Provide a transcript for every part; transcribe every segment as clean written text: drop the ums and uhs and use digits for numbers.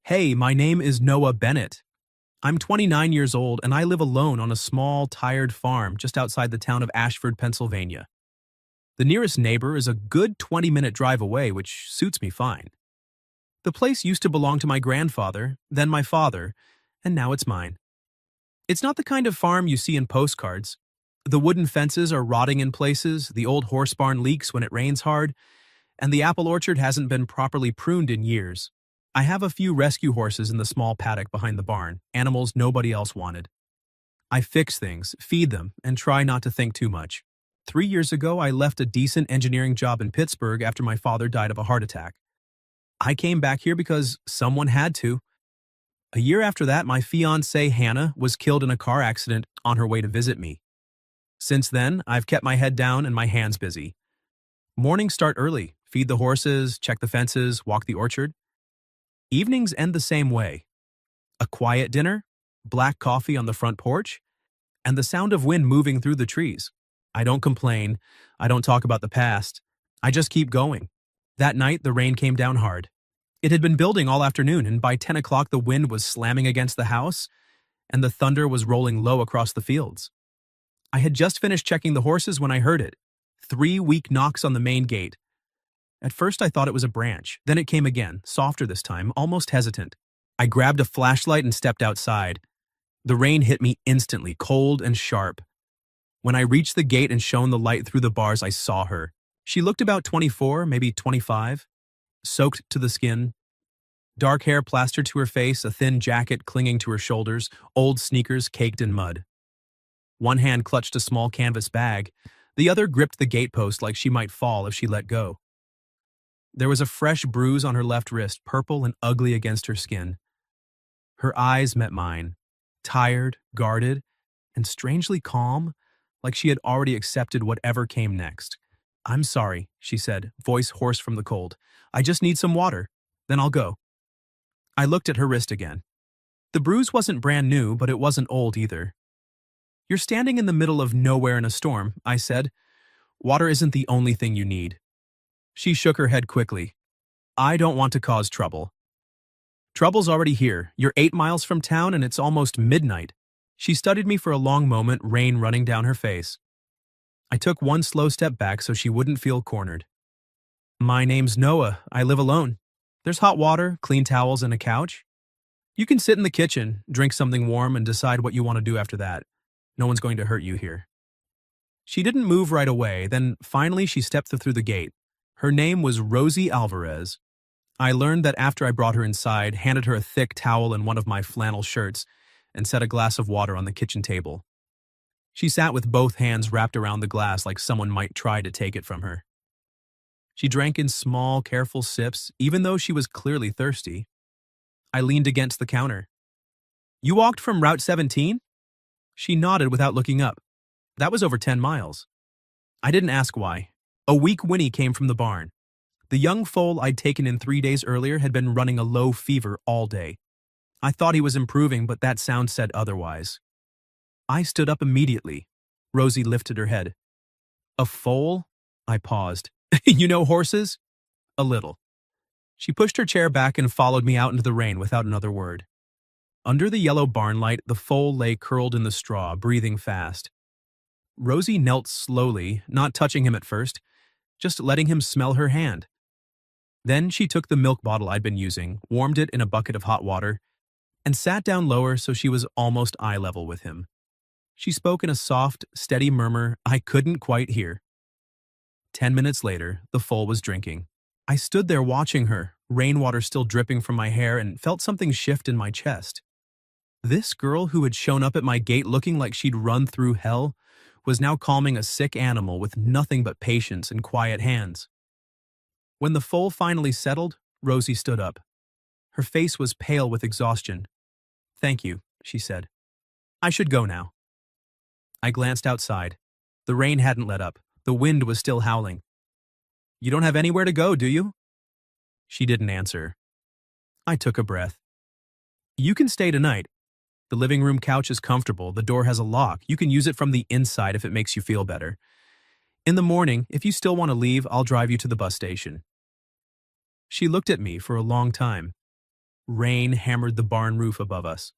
Hey, my name is Noah Bennett. I'm 29 years old and I live alone on a small, tired farm just outside the town of Ashford, Pennsylvania. The nearest neighbor is a good 20-minute drive away, which suits me fine. The place used to belong to my grandfather, then my father, and now it's mine. It's not the kind of farm you see in postcards. The wooden fences are rotting in places, the old horse barn leaks when it rains hard, and the apple orchard hasn't been properly pruned in years. I have a few rescue horses in the small paddock behind the barn, animals nobody else wanted. I fix things, feed them, and try not to think too much. 3 years ago, I left a decent engineering job in Pittsburgh after my father died of a heart attack. I came back here because someone had to. A year after that, my fiancée, Hannah, was killed in a car accident on her way to visit me. Since then, I've kept my head down and my hands busy. Mornings start early, feed the horses, check the fences, walk the orchard. Evenings end the same way. A quiet dinner, black coffee on the front porch, and the sound of wind moving through the trees. I don't complain. I don't talk about the past. I just keep going. That night, the rain came down hard. It had been building all afternoon, and by 10 o'clock the wind was slamming against the house, and the thunder was rolling low across the fields. I had just finished checking the horses when I heard it. 3 weak knocks on the main gate. At first I thought it was a branch. Then it came again, softer this time, almost hesitant. I grabbed a flashlight and stepped outside. The rain hit me instantly, cold and sharp. When I reached the gate and shone the light through the bars, I saw her. She looked about 24, maybe 25, soaked to the skin. Dark hair plastered to her face, a thin jacket clinging to her shoulders, old sneakers caked in mud. One hand clutched a small canvas bag. The other gripped the gatepost like she might fall if she let go. There was a fresh bruise on her left wrist, purple and ugly against her skin. Her eyes met mine, tired, guarded, and strangely calm, like she had already accepted whatever came next. "I'm sorry," she said, voice hoarse from the cold. "I just need some water. Then I'll go." I looked at her wrist again. The bruise wasn't brand new, but it wasn't old either. "You're standing in the middle of nowhere in a storm," I said. "Water isn't the only thing you need." She shook her head quickly. "I don't want to cause trouble." "Trouble's already here. You're 8 miles from town and it's almost midnight." She studied me for a long moment, rain running down her face. I took one slow step back so she wouldn't feel cornered. "My name's Noah. I live alone. There's hot water, clean towels, and a couch. You can sit in the kitchen, drink something warm, and decide what you want to do after that. No one's going to hurt you here." She didn't move right away, then finally she stepped through the gate. Her name was Rosie Alvarez. I learned that after I brought her inside, handed her a thick towel and one of my flannel shirts, and set a glass of water on the kitchen table. She sat with both hands wrapped around the glass like someone might try to take it from her. She drank in small, careful sips, even though she was clearly thirsty. I leaned against the counter. "You walked from Route 17? She nodded without looking up. "That was over 10 miles. I didn't ask why. A weak whinny came from the barn. The young foal I'd taken in 3 days earlier had been running a low fever all day. I thought he was improving, but that sound said otherwise. I stood up immediately. Rosie lifted her head. "A foal?" I paused. "You know horses?" "A little." She pushed her chair back and followed me out into the rain without another word. Under the yellow barn light, the foal lay curled in the straw, breathing fast. Rosie knelt slowly, not touching him at first, just letting him smell her hand. Then she took the milk bottle I'd been using, warmed it in a bucket of hot water, and sat down lower so she was almost eye level with him. She spoke in a soft, steady murmur I couldn't quite hear. 10 minutes later, the foal was drinking. I stood there watching her, rainwater still dripping from my hair, and felt something shift in my chest. This girl who had shown up at my gate looking like she'd run through hell was now calming a sick animal with nothing but patience and quiet hands. When the foal finally settled, Rosie stood up. Her face was pale with exhaustion. "Thank you," she said. "I should go now." I glanced outside. The rain hadn't let up. The wind was still howling. "You don't have anywhere to go, do you?" She didn't answer. I took a breath. "You can stay tonight. The living room couch is comfortable. The door has a lock. You can use it from the inside if it makes you feel better. In the morning, if you still want to leave, I'll drive you to the bus station." She looked at me for a long time. Rain hammered the barn roof above us.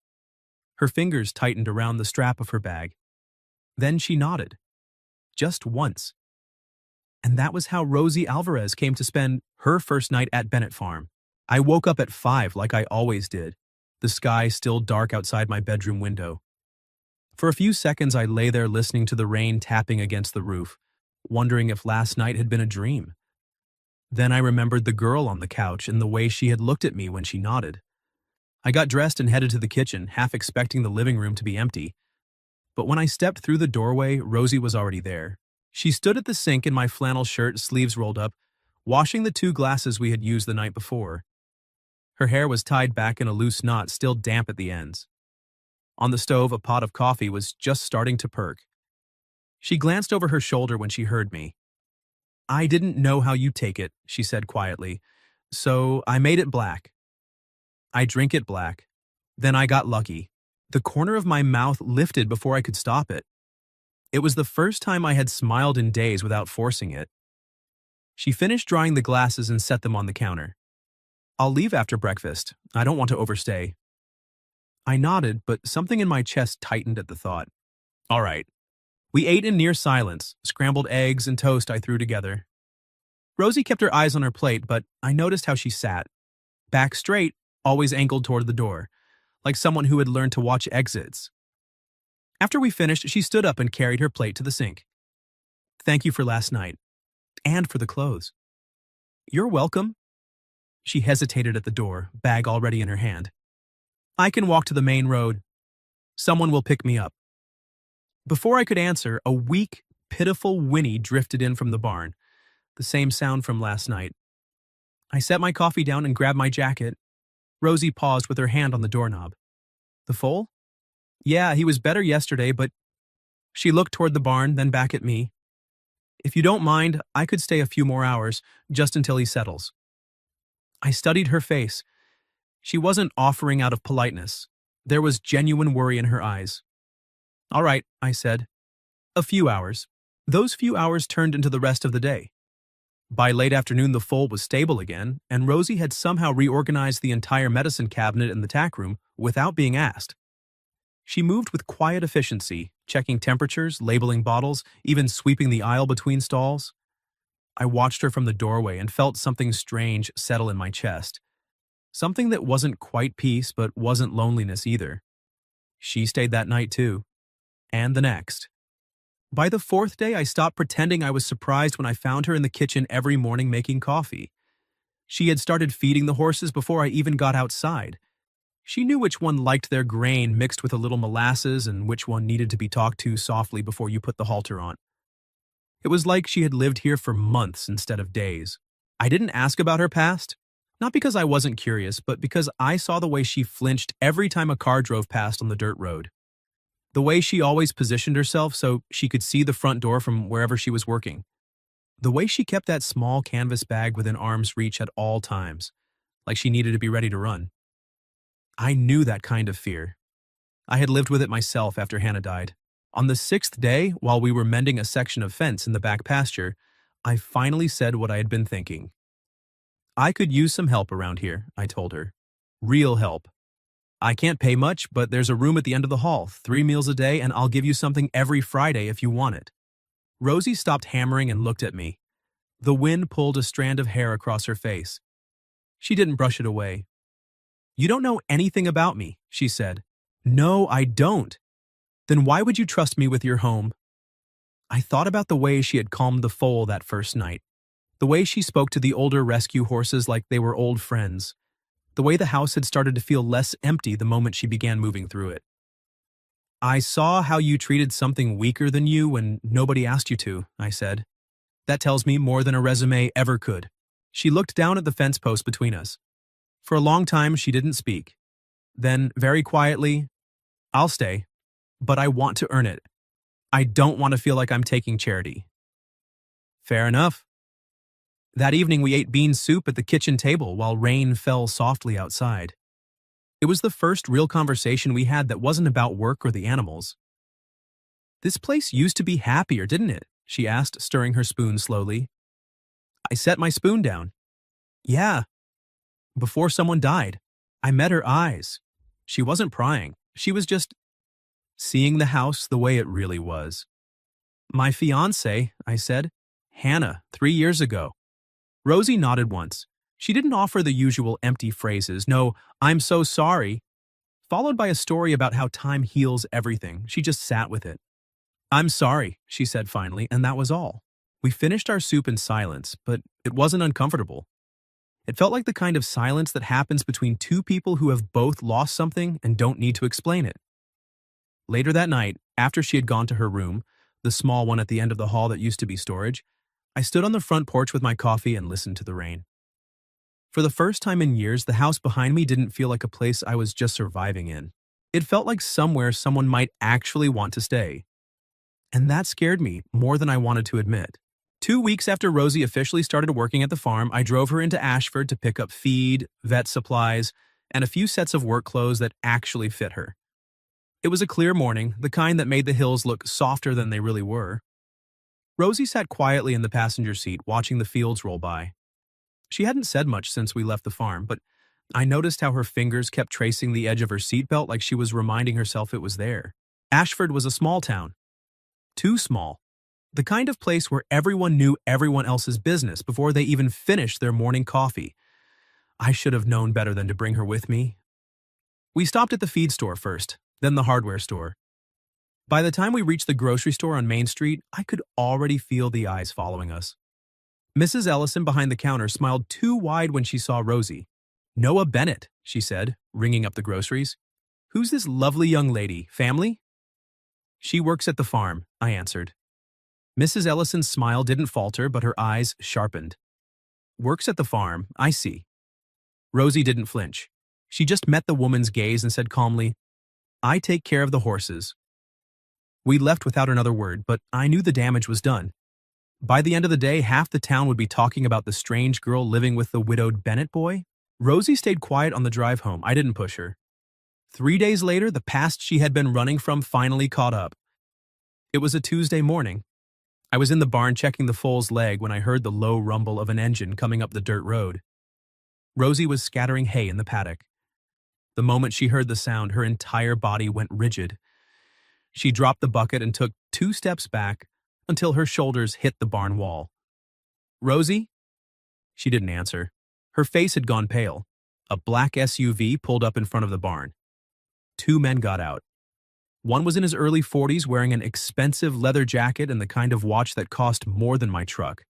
Her fingers tightened around the strap of her bag. Then she nodded. Just once. And that was how Rosie Alvarez came to spend her first night at Bennett Farm. I woke up at 5 like I always did, the sky still dark outside my bedroom window. For a few seconds I lay there listening to the rain tapping against the roof, wondering if last night had been a dream. Then I remembered the girl on the couch and the way she had looked at me when she nodded. I got dressed and headed to the kitchen, half expecting the living room to be empty. But when I stepped through the doorway, Rosie was already there. She stood at the sink in my flannel shirt, sleeves rolled up, washing the 2 glasses we had used the night before. Her hair was tied back in a loose knot, still damp at the ends. On the stove, a pot of coffee was just starting to perk. She glanced over her shoulder when she heard me. "I didn't know how you'd take it," she said quietly, "so I made it black." I drink it black. Then I got lucky. The corner of my mouth lifted before I could stop it. It was the first time I had smiled in days without forcing it. She finished drying the glasses and set them on the counter. "I'll leave after breakfast. I don't want to overstay." I nodded, but something in my chest tightened at the thought. All right. We ate in near silence, scrambled eggs and toast I threw together. Rosie kept her eyes on her plate, but I noticed how she sat. Back straight, always angled toward the door, like someone who had learned to watch exits. After we finished, she stood up and carried her plate to the sink. "Thank you for last night. And for the clothes." "You're welcome." She hesitated at the door, bag already in her hand. "I can walk to the main road. Someone will pick me up." Before I could answer, a weak, pitiful whinny drifted in from the barn, the same sound from last night. I set my coffee down and grabbed my jacket. Rosie paused with her hand on the doorknob. "The foal?" "Yeah, he was better yesterday, but..." She looked toward the barn, then back at me. "If you don't mind, I could stay a few more hours, just until he settles." I studied her face. She wasn't offering out of politeness. There was genuine worry in her eyes. "All right," I said. "A few hours." Those few hours turned into the rest of the day. By late afternoon, the foal was stable again, and Rosie had somehow reorganized the entire medicine cabinet in the tack room without being asked. She moved with quiet efficiency, checking temperatures, labeling bottles, even sweeping the aisle between stalls. I watched her from the doorway and felt something strange settle in my chest. Something that wasn't quite peace, but wasn't loneliness either. She stayed that night too. And the next. By the 4th day, I stopped pretending I was surprised when I found her in the kitchen every morning making coffee. She had started feeding the horses before I even got outside. She knew which one liked their grain mixed with a little molasses and which one needed to be talked to softly before you put the halter on. It was like she had lived here for months instead of days. I didn't ask about her past, not because I wasn't curious, but because I saw the way she flinched every time a car drove past on the dirt road. The way she always positioned herself so she could see the front door from wherever she was working. The way she kept that small canvas bag within arm's reach at all times, like she needed to be ready to run. I knew that kind of fear. I had lived with it myself after Hannah died. On the 6th day, while we were mending a section of fence in the back pasture, I finally said what I had been thinking. "I could use some help around here," I told her. "Real help. I can't pay much, but there's a room at the end of the hall, 3 meals a day, and I'll give you something every Friday if you want it." Rosie stopped hammering and looked at me. The wind pulled a strand of hair across her face. She didn't brush it away. "You don't know anything about me," she said. "No, I don't." "Then why would you trust me with your home?" I thought about the way she had calmed the foal that first night, the way she spoke to the older rescue horses like they were old friends, the way the house had started to feel less empty the moment she began moving through it. "I saw how you treated something weaker than you when nobody asked you to," I said. "That tells me more than a resume ever could." She looked down at the fence post between us. For a long time, she didn't speak. Then, very quietly, "I'll stay, but I want to earn it. I don't want to feel like I'm taking charity." "Fair enough." That evening, we ate bean soup at the kitchen table while rain fell softly outside. It was the first real conversation we had that wasn't about work or the animals. "This place used to be happier, didn't it?" she asked, stirring her spoon slowly. I set my spoon down. "Yeah, before someone died." I met her eyes. She wasn't prying. She was just seeing the house the way it really was. My fiancé, I said. Hannah, 3 years ago. Rosie nodded once. She didn't offer the usual empty phrases, no, I'm so sorry, followed by a story about how time heals everything. She just sat with it. I'm sorry, she said finally, and that was all. We finished our soup in silence, but it wasn't uncomfortable. It felt like the kind of silence that happens between two people who have both lost something and don't need to explain it. Later that night, after she had gone to her room, the small one at the end of the hall that used to be storage, I stood on the front porch with my coffee and listened to the rain. For the first time in years, the house behind me didn't feel like a place I was just surviving in. It felt like somewhere someone might actually want to stay. And that scared me more than I wanted to admit. 2 weeks after Rosie officially started working at the farm, I drove her into Ashford to pick up feed, vet supplies, and a few sets of work clothes that actually fit her. It was a clear morning, the kind that made the hills look softer than they really were. Rosie sat quietly in the passenger seat, watching the fields roll by. She hadn't said much since we left the farm, but I noticed how her fingers kept tracing the edge of her seatbelt like she was reminding herself it was there. Ashford was a small town. Too small. The kind of place where everyone knew everyone else's business before they even finished their morning coffee. I should have known better than to bring her with me. We stopped at the feed store first, then the hardware store. By the time we reached the grocery store on Main Street, I could already feel the eyes following us. Mrs. Ellison behind the counter smiled too wide when she saw Rosie. Noah Bennett, she said, ringing up the groceries. Who's this lovely young lady? Family? She works at the farm, I answered. Mrs. Ellison's smile didn't falter, but her eyes sharpened. Works at the farm, I see. Rosie didn't flinch. She just met the woman's gaze and said calmly, I take care of the horses. We left without another word, but I knew the damage was done. By the end of the day, half the town would be talking about the strange girl living with the widowed Bennett boy. Rosie stayed quiet on the drive home. I didn't push her. 3 days later, the past she had been running from finally caught up. It was a Tuesday morning. I was in the barn checking the foal's leg when I heard the low rumble of an engine coming up the dirt road. Rosie was scattering hay in the paddock. The moment she heard the sound, her entire body went rigid. She dropped the bucket and took 2 steps back until her shoulders hit the barn wall. Rosie? She didn't answer. Her face had gone pale. A black SUV pulled up in front of the barn. 2 men got out. One was in his early 40s wearing an expensive leather jacket and the kind of watch that cost more than my truck.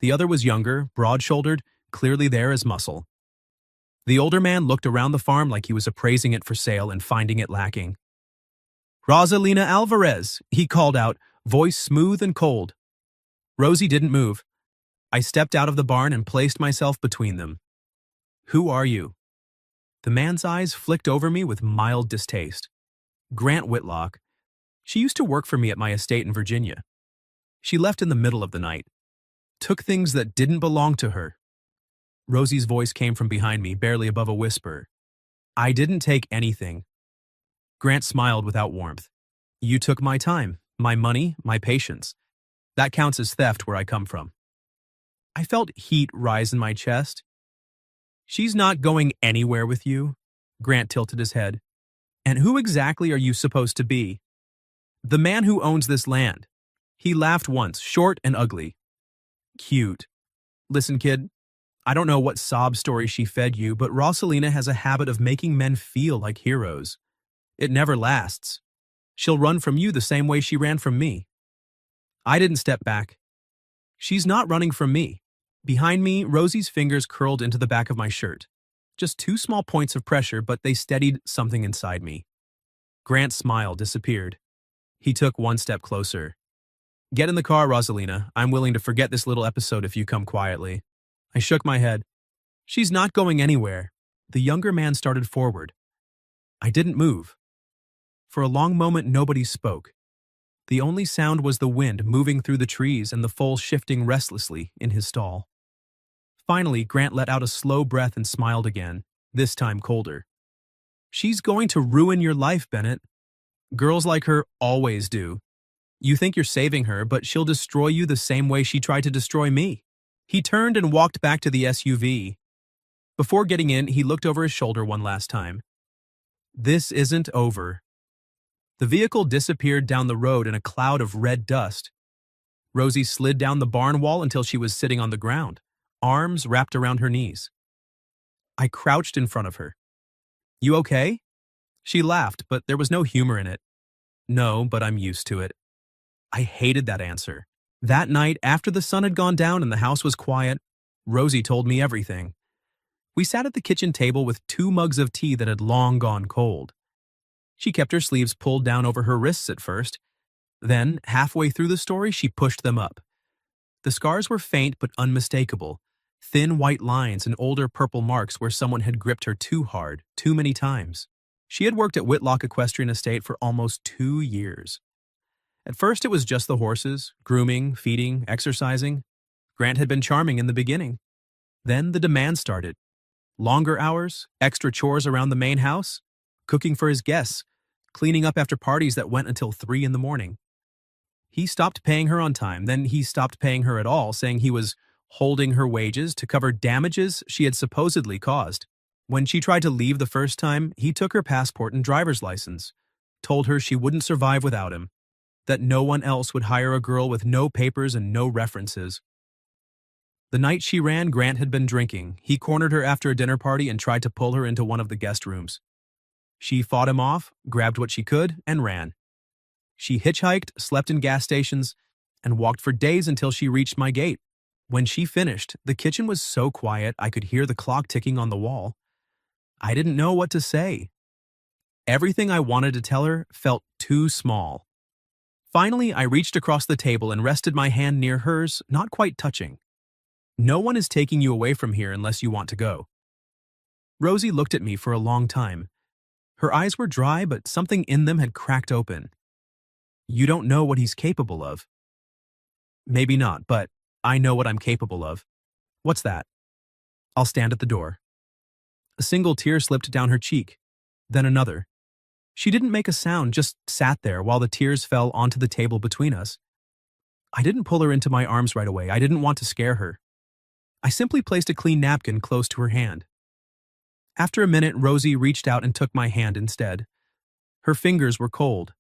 The other was younger, broad-shouldered, clearly there as muscle. The older man looked around the farm like he was appraising it for sale and finding it lacking. Rosalina Alvarez, he called out, voice smooth and cold. Rosie didn't move. I stepped out of the barn and placed myself between them. Who are you? The man's eyes flicked over me with mild distaste. Grant Whitlock. She used to work for me at my estate in Virginia. She left in the middle of the night. Took things that didn't belong to her. Rosie's voice came from behind me, barely above a whisper. I didn't take anything. Grant smiled without warmth. You took my time, my money, my patience. That counts as theft where I come from. I felt heat rise in my chest. She's not going anywhere with you. Grant tilted his head. And who exactly are you supposed to be? The man who owns this land. He laughed once, short and ugly. Cute. Listen, kid, I don't know what sob story she fed you, but Rosalina has a habit of making men feel like heroes. It never lasts. She'll run from you the same way she ran from me. I didn't step back. She's not running from me. Behind me, Rosie's fingers curled into the back of my shirt. Just 2 small points of pressure, but they steadied something inside me. Grant's smile disappeared. He took 1 step closer. Get in the car, Rosalina. I'm willing to forget this little episode if you come quietly. I shook my head. She's not going anywhere. The younger man started forward. I didn't move. For a long moment, nobody spoke. The only sound was the wind moving through the trees and the foal shifting restlessly in his stall. Finally, Grant let out a slow breath and smiled again, this time colder. She's going to ruin your life, Bennett. Girls like her always do. You think you're saving her, but she'll destroy you the same way she tried to destroy me. He turned and walked back to the SUV. Before getting in, he looked over his shoulder one last time. This isn't over. The vehicle disappeared down the road in a cloud of red dust. Rosie slid down the barn wall until she was sitting on the ground, arms wrapped around her knees. I crouched in front of her. You okay? She laughed, but there was no humor in it. No, but I'm used to it. I hated that answer. That night, after the sun had gone down and the house was quiet, Rosie told me everything. We sat at the kitchen table with 2 mugs of tea that had long gone cold. She kept her sleeves pulled down over her wrists at first. Then, halfway through the story, she pushed them up. The scars were faint but unmistakable, thin white lines and older purple marks where someone had gripped her too hard, too many times. She had worked at Whitlock Equestrian Estate for almost 2 years. At first it was just the horses, grooming, feeding, exercising. Grant had been charming in the beginning. Then the demand started. Longer hours, extra chores around the main house, cooking for his guests, cleaning up after parties that went until 3 in the morning. He stopped paying her on time, then he stopped paying her at all, saying he was holding her wages to cover damages she had supposedly caused. When she tried to leave the first time, he took her passport and driver's license, told her she wouldn't survive without him, that no one else would hire a girl with no papers and no references. The night she ran, Grant had been drinking. He cornered her after a dinner party and tried to pull her into one of the guest rooms. She fought him off, grabbed what she could, and ran. She hitchhiked, slept in gas stations, and walked for days until she reached my gate. When she finished, the kitchen was so quiet I could hear the clock ticking on the wall. I didn't know what to say. Everything I wanted to tell her felt too small. Finally, I reached across the table and rested my hand near hers, not quite touching. No one is taking you away from here unless you want to go. Rosie looked at me for a long time. Her eyes were dry, but something in them had cracked open. You don't know what he's capable of. Maybe not, but I know what I'm capable of. What's that? I'll stand at the door. A single tear slipped down her cheek, then another. She didn't make a sound, just sat there while the tears fell onto the table between us. I didn't pull her into my arms right away. I didn't want to scare her. I simply placed a clean napkin close to her hand. After a minute, Rosie reached out and took my hand instead. Her fingers were cold.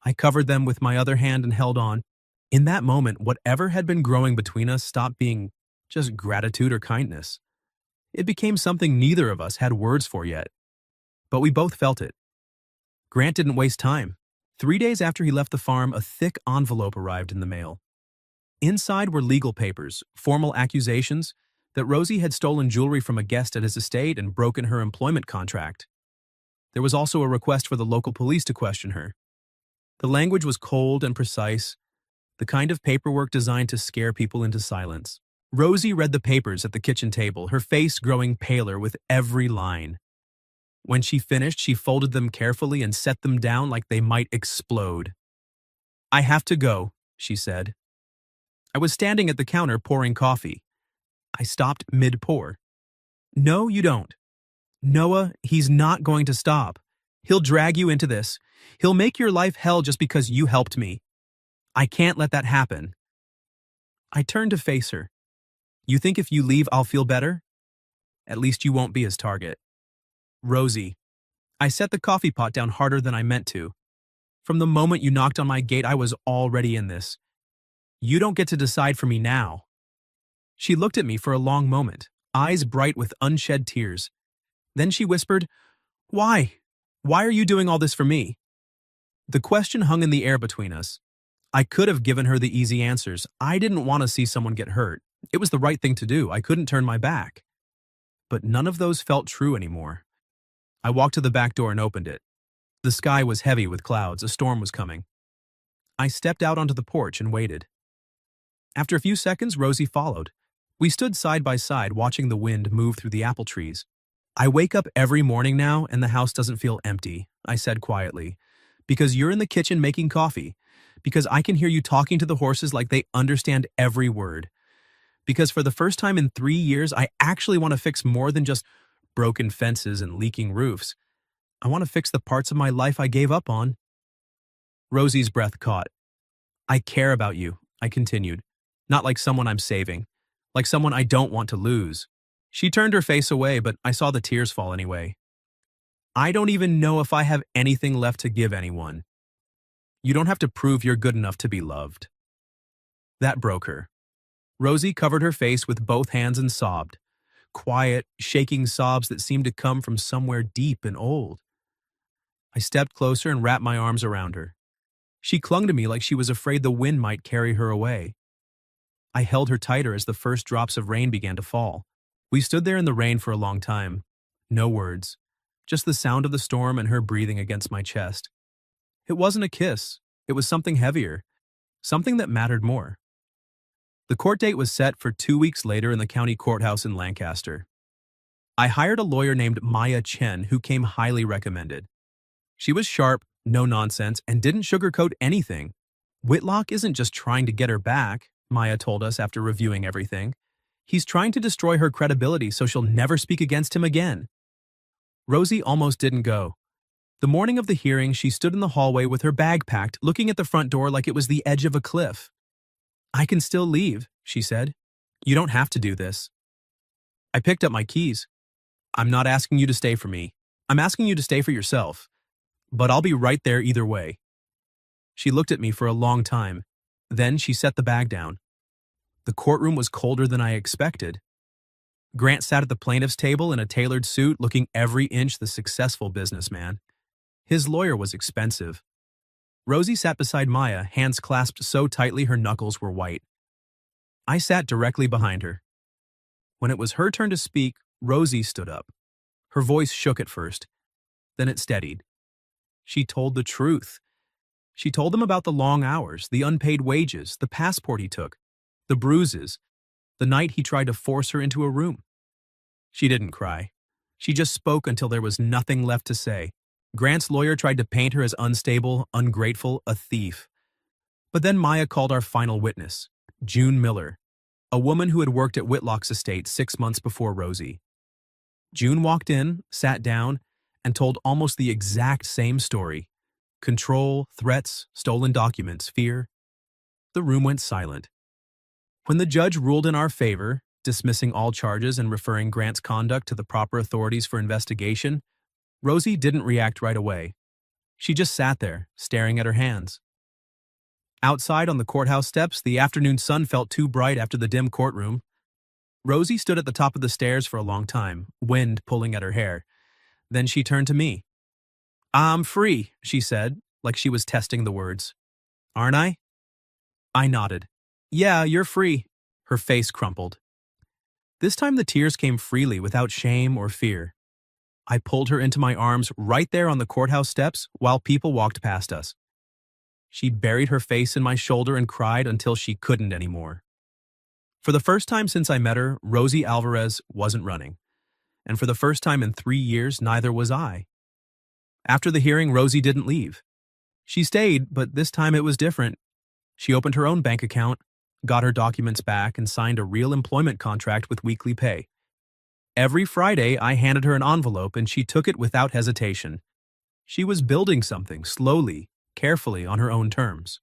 I covered them with my other hand and held on. In that moment, whatever had been growing between us stopped being just gratitude or kindness. It became something neither of us had words for yet. But we both felt it. Grant didn't waste time. 3 days after he left the farm, a thick envelope arrived in the mail. Inside were legal papers, formal accusations that Rosie had stolen jewelry from a guest at his estate and broken her employment contract. There was also a request for the local police to question her. The language was cold and precise, the kind of paperwork designed to scare people into silence. Rosie read the papers at the kitchen table, her face growing paler with every line. When she finished, she folded them carefully and set them down like they might explode. I have to go, she said. I was standing at the counter pouring coffee. I stopped mid-pour. No, you don't. Noah, he's not going to stop. He'll drag you into this. He'll make your life hell just because you helped me. I can't let that happen. I turned to face her. You think if you leave, I'll feel better? At least you won't be his target. Rosie. I set the coffee pot down harder than I meant to. From the moment you knocked on my gate, I was already in this. You don't get to decide for me now. She looked at me for a long moment, eyes bright with unshed tears. Then she whispered, Why? Why are you doing all this for me? The question hung in the air between us. I could have given her the easy answers. I didn't want to see someone get hurt. It was the right thing to do. I couldn't turn my back. But none of those felt true anymore. I walked to the back door and opened it. The sky was heavy with clouds. A storm was coming. I stepped out onto the porch and waited. After a few seconds, Rosie followed. We stood side by side, watching the wind move through the apple trees. I wake up every morning now and the house doesn't feel empty, I said quietly, because you're in the kitchen making coffee, because I can hear you talking to the horses like they understand every word, because for the first time in 3 years, I actually want to fix more than just broken fences and leaking roofs. I want to fix the parts of my life I gave up on. Rosie's breath caught. I care about you, I continued, not like someone I'm saving, like someone I don't want to lose. She turned her face away, but I saw the tears fall anyway. I don't even know if I have anything left to give anyone. You don't have to prove you're good enough to be loved. That broke her. Rosie covered her face with both hands and sobbed. Quiet, shaking sobs that seemed to come from somewhere deep and old. I stepped closer and wrapped my arms around her. She clung to me like she was afraid the wind might carry her away. I held her tighter as the first drops of rain began to fall. We stood there in the rain for a long time. No words. Just the sound of the storm and her breathing against my chest. It wasn't a kiss. It was something heavier. Something that mattered more. The court date was set for 2 weeks later in the county courthouse in Lancaster. I hired a lawyer named Maya Chen who came highly recommended. She was sharp, no nonsense, and didn't sugarcoat anything. Whitlock isn't just trying to get her back, Maya told us after reviewing everything. He's trying to destroy her credibility so she'll never speak against him again. Rosie almost didn't go. The morning of the hearing, she stood in the hallway with her bag packed, looking at the front door like it was the edge of a cliff. I can still leave, she said. You don't have to do this. I picked up my keys. I'm not asking you to stay for me. I'm asking you to stay for yourself. But I'll be right there either way. She looked at me for a long time. Then she set the bag down. The courtroom was colder than I expected. Grant sat at the plaintiff's table in a tailored suit, looking every inch the successful businessman. His lawyer was expensive. Rosie sat beside Maya, hands clasped so tightly her knuckles were white. I sat directly behind her. When it was her turn to speak, Rosie stood up. Her voice shook at first. Then it steadied. She told the truth. She told them about the long hours, the unpaid wages, the passport he took, the bruises, the night he tried to force her into a room. She didn't cry. She just spoke until there was nothing left to say. Grant's lawyer tried to paint her as unstable, ungrateful, a thief. But then Maya called our final witness, June Miller, a woman who had worked at Whitlock's estate 6 months before Rosie. June walked in, sat down, and told almost the exact same story. Control, threats, stolen documents, fear. The room went silent. When the judge ruled in our favor, dismissing all charges and referring Grant's conduct to the proper authorities for investigation, Rosie didn't react right away. She just sat there, staring at her hands. Outside on the courthouse steps, the afternoon sun felt too bright after the dim courtroom. Rosie stood at the top of the stairs for a long time, wind pulling at her hair. Then she turned to me. I'm free, she said, like she was testing the words. Aren't I? I nodded. Yeah, you're free. Her face crumpled. This time the tears came freely without shame or fear. I pulled her into my arms right there on the courthouse steps while people walked past us. She buried her face in my shoulder and cried until she couldn't anymore. For the first time since I met her, Rosie Alvarez wasn't running. And for the first time in 3 years, neither was I. After the hearing, Rosie didn't leave. She stayed, but this time it was different. She opened her own bank account, got her documents back, and signed a real employment contract with weekly pay. Every Friday, I handed her an envelope and she took it without hesitation. She was building something, slowly, carefully, on her own terms.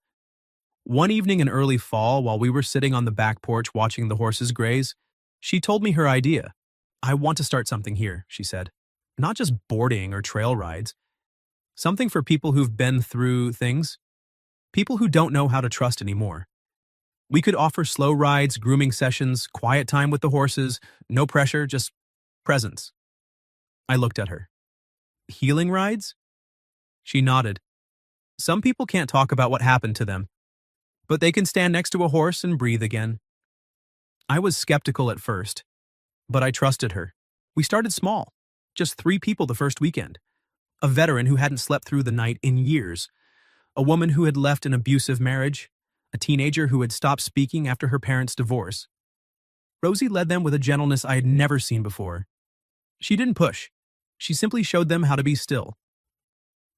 One evening in early fall, while we were sitting on the back porch watching the horses graze, she told me her idea. I want to start something here, she said. Not just boarding or trail rides. Something for people who've been through things. People who don't know how to trust anymore. We could offer slow rides, grooming sessions, quiet time with the horses, no pressure, just presence. I looked at her. Healing rides? She nodded. Some people can't talk about what happened to them, but they can stand next to a horse and breathe again. I was skeptical at first, but I trusted her. We started small, just 3 people the first weekend. A veteran who hadn't slept through the night in years, a woman who had left an abusive marriage, a teenager who had stopped speaking after her parents' divorce. Rosie led them with a gentleness I had never seen before. She didn't push. She simply showed them how to be still.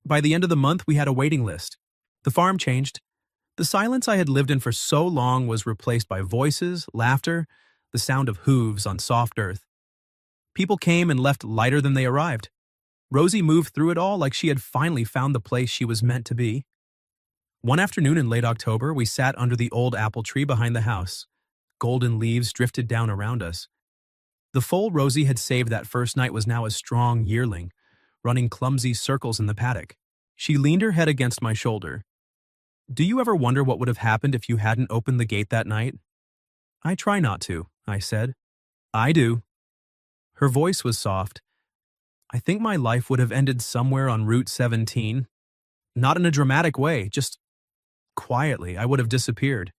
By the end of the month, we had a waiting list. The farm changed. The silence I had lived in for so long was replaced by voices, laughter, the sound of hooves on soft earth. People came and left lighter than they arrived. Rosie moved through it all like she had finally found the place she was meant to be. One afternoon in late October, we sat under the old apple tree behind the house. Golden leaves drifted down around us. The foal Rosie had saved that first night was now a strong yearling, running clumsy circles in the paddock. She leaned her head against my shoulder. Do you ever wonder what would have happened if you hadn't opened the gate that night? I try not to, I said. I do. Her voice was soft. I think my life would have ended somewhere on Route 17. Not in a dramatic way, just quietly. I would have disappeared.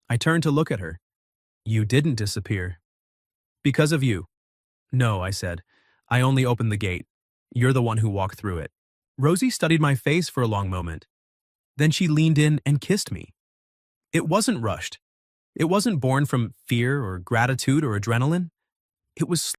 I turned to look at her. You didn't disappear. Because of you. No, I said. I only opened the gate. You're the one who walked through it. Rosie studied my face for a long moment. Then she leaned in and kissed me. It wasn't rushed. It wasn't born from fear or gratitude or adrenaline. It was